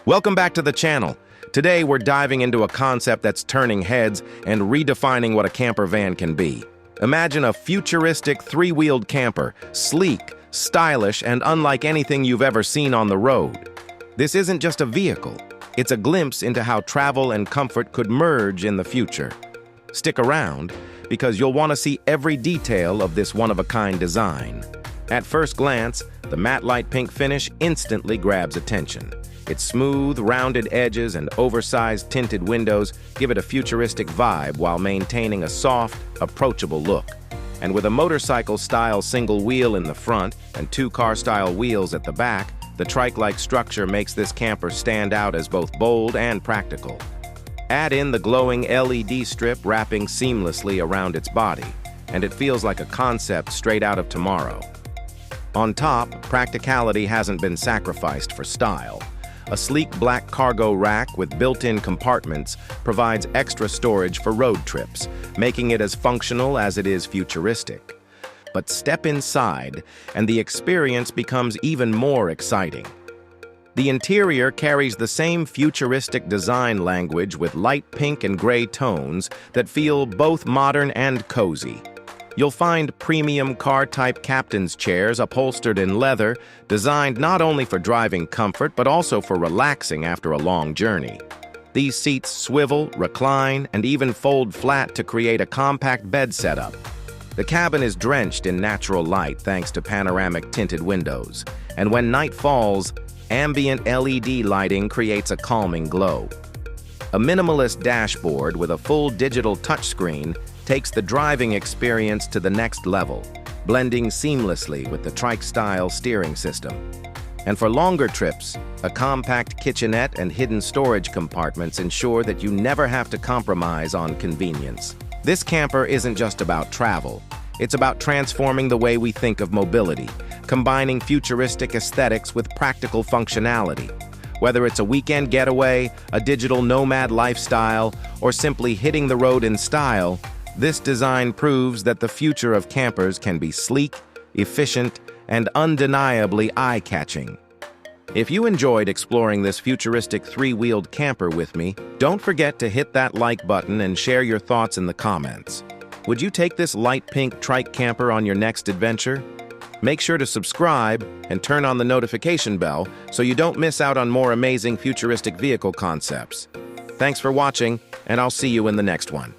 Welcome back to the channel. Today we're diving into a concept that's turning heads and redefining what a camper van can be. Imagine a futuristic three-wheeled camper, sleek, stylish, and unlike anything you've ever seen on the road. This isn't just a vehicle, it's a glimpse into how travel and comfort could merge in the future. Stick around, because you'll want to see every detail of this one-of-a-kind design. At first glance, the matte light pink finish instantly grabs attention. Its smooth, rounded edges and oversized tinted windows give it a futuristic vibe while maintaining a soft, approachable look. And with a motorcycle-style single wheel in the front and two car-style wheels at the back, the trike-like structure makes this camper stand out as both bold and practical. Add in the glowing LED strip wrapping seamlessly around its body, and it feels like a concept straight out of tomorrow. On top, practicality hasn't been sacrificed for style. A sleek black cargo rack with built-in compartments provides extra storage for road trips, making it as functional as it is futuristic. But step inside, and the experience becomes even more exciting. The interior carries the same futuristic design language with light pink and gray tones that feel both modern and cozy. You'll find premium car-type captain's chairs upholstered in leather, designed not only for driving comfort but also for relaxing after a long journey. These seats swivel, recline, and even fold flat to create a compact bed setup. The cabin is drenched in natural light thanks to panoramic tinted windows, and when night falls, ambient LED lighting creates a calming glow. A minimalist dashboard with a full digital touchscreen takes the driving experience to the next level, blending seamlessly with the Trike-style steering system. And for longer trips, a compact kitchenette and hidden storage compartments ensure that you never have to compromise on convenience. This camper isn't just about travel, it's about transforming the way we think of mobility, combining futuristic aesthetics with practical functionality. Whether it's a weekend getaway, a digital nomad lifestyle, or simply hitting the road in style, this design proves that the future of campers can be sleek, efficient, and undeniably eye-catching. If you enjoyed exploring this futuristic three-wheeled camper with me, don't forget to hit that like button and share your thoughts in the comments. Would you take this light pink trike camper on your next adventure? Make sure to subscribe and turn on the notification bell so you don't miss out on more amazing futuristic vehicle concepts. Thanks for watching, and I'll see you in the next one.